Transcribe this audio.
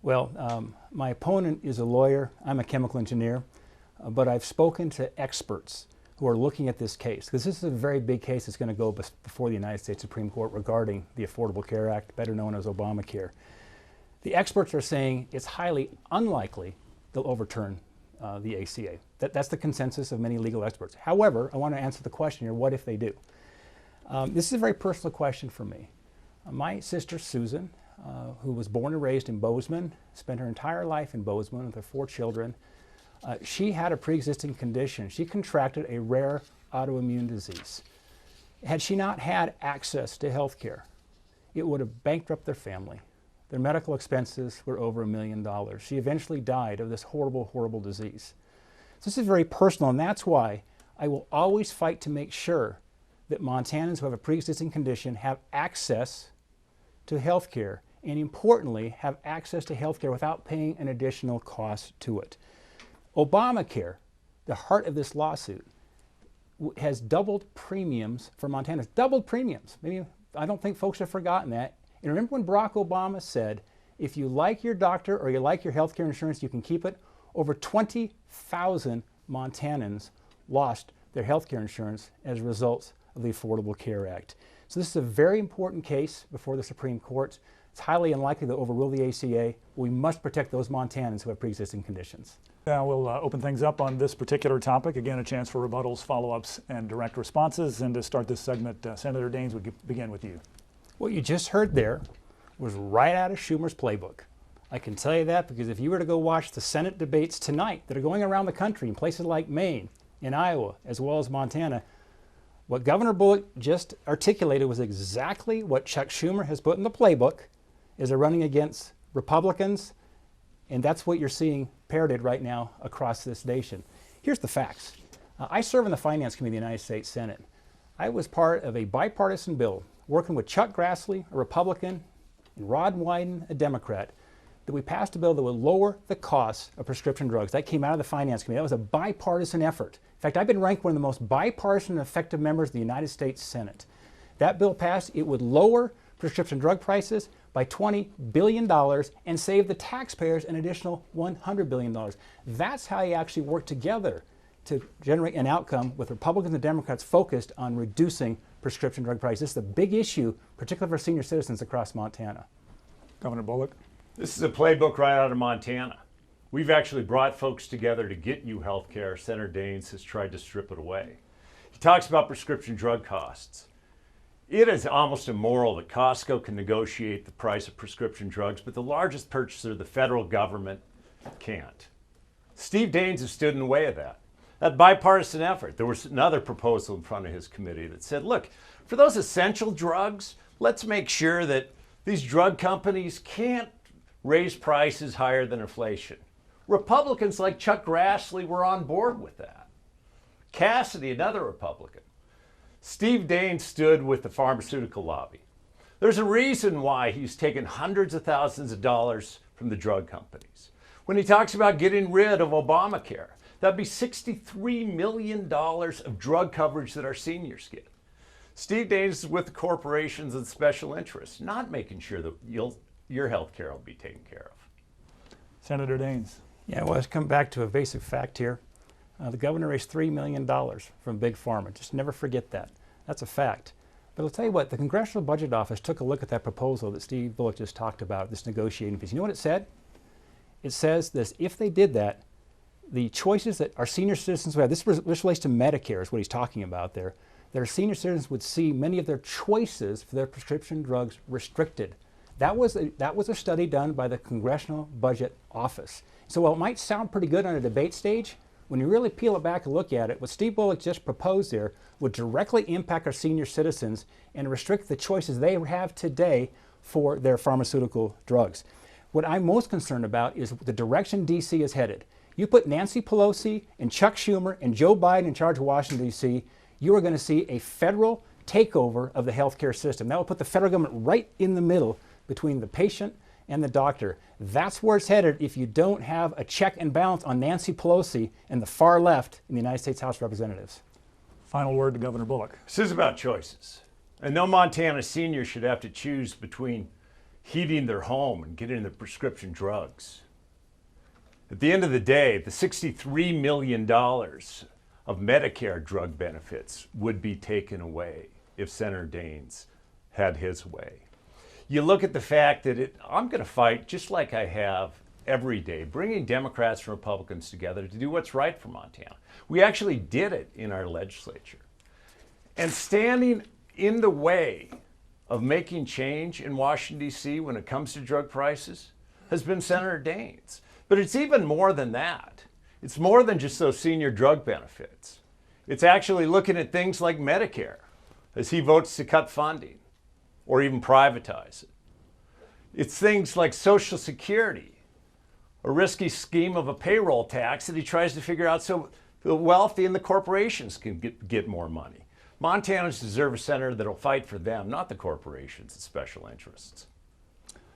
Well, my opponent is a lawyer. I'm a chemical engineer, but I've spoken to experts who are looking at this case, because this is a very big case that's going to go before the United States Supreme Court regarding the Affordable Care Act, better known as Obamacare. The experts are saying it's highly unlikely they'll overturn the ACA. That's the consensus of many legal experts. However, I want to answer the question here, what if they do? This is a very personal question for me. My sister Susan, who was born and raised in Bozeman, spent her entire life in Bozeman with her 4 children. She had a pre-existing condition. She contracted a rare autoimmune disease. Had she not had access to health care, it would have bankrupted their family. Their medical expenses were over $1 million. She eventually died of this horrible, horrible disease. So this is very personal, and that's why I will always fight to make sure that Montanans who have a pre-existing condition have access to health care, and importantly, have access to health care without paying an additional cost to it. Obamacare, the heart of this lawsuit, has doubled premiums for Montanans. Doubled premiums. Maybe, I don't think folks have forgotten that. And remember when Barack Obama said, if you like your doctor or you like your health care insurance, you can keep it? Over 20,000 Montanans lost their health care insurance as a result of the Affordable Care Act. So this is a very important case before the Supreme Court. It's highly unlikely to overrule the ACA. We must protect those Montanans who have pre-existing conditions. Now we'll open things up on this particular topic. Again, a chance for rebuttals, follow-ups, and direct responses. And to start this segment, Senator Daines, we begin with you. What you just heard there was right out of Schumer's playbook. I can tell you that because if you were to go watch the Senate debates tonight that are going around the country in places like Maine, in Iowa, as well as Montana, what Governor Bullock just articulated was exactly what Chuck Schumer has put in the playbook as they're running against Republicans, and that's what you're seeing parroted right now across this nation. Here's the facts. I serve in the Finance Committee of the United States Senate. I was part of a bipartisan bill working with Chuck Grassley, a Republican, and Rod Wyden, a Democrat, that we passed a bill that would lower the cost of prescription drugs. That came out of the Finance Committee. That was a bipartisan effort. In fact, I've been ranked one of the most bipartisan and effective members of the United States Senate. That bill passed. It would lower prescription drug prices by $20 billion and save the taxpayers an additional $100 billion. That's how you actually work together to generate an outcome with Republicans and Democrats focused on reducing prescription drug prices. This is a big issue, particularly for senior citizens across Montana. Governor Bullock. This is a playbook right out of Montana. We've actually brought folks together to get you health care. Senator Daines has tried to strip it away. He talks about prescription drug costs. It is almost immoral that Costco can negotiate the price of prescription drugs, but the largest purchaser, the federal government, can't. Steve Daines has stood in the way of that. That bipartisan effort, there was another proposal in front of his committee that said, look, for those essential drugs, let's make sure that these drug companies can't raise prices higher than inflation. Republicans like Chuck Grassley were on board with that. Cassidy, another Republican. Steve Daines stood with the pharmaceutical lobby. There's a reason why he's taken hundreds of thousands of dollars from the drug companies. When he talks about getting rid of Obamacare, that'd be $63 million of drug coverage that our seniors get. Steve Daines is with the corporations and special interests, not making sure that your health care will be taken care of. Senator Daines. Yeah, well, let's come back to a basic fact here. The governor raised $3 million from Big Pharma. Just never forget that. That's a fact. But I'll tell you what, the Congressional Budget Office took a look at that proposal that Steve Bullock just talked about, this negotiating piece. You know what it said? It says this: if they did that, the choices that our senior citizens would have, this relates to Medicare is what he's talking about there, that our senior citizens would see many of their choices for their prescription drugs restricted. That was a study done by the Congressional Budget Office. So while it might sound pretty good on a debate stage, when you really peel it back and look at it, what Steve Bullock just proposed there would directly impact our senior citizens and restrict the choices they have today for their pharmaceutical drugs. What I'm most concerned about is the direction D.C. is headed. You put Nancy Pelosi and Chuck Schumer and Joe Biden in charge of Washington, D.C., you are going to see a federal takeover of the healthcare system. That will put the federal government right in the middle between the patient and the doctor. That's where it's headed if you don't have a check and balance on Nancy Pelosi and the far left in the United States House of Representatives. Final word to Governor Bullock. This is about choices. And no Montana senior should have to choose between heating their home and getting their prescription drugs. At the end of the day, the $63 million of Medicare drug benefits would be taken away if Senator Daines had his way. You look at the fact that I'm going to fight just like I have every day, bringing Democrats and Republicans together to do what's right for Montana. We actually did it in our legislature. And standing in the way of making change in Washington, D.C. when it comes to drug prices has been Senator Daines. But it's even more than that. It's more than just those senior drug benefits. It's actually looking at things like Medicare as he votes to cut funding or even privatize it. It's things like Social Security, a risky scheme of a payroll tax that he tries to figure out so the wealthy and the corporations can get more money. Montanans deserve a senator that will fight for them, not the corporations and special interests.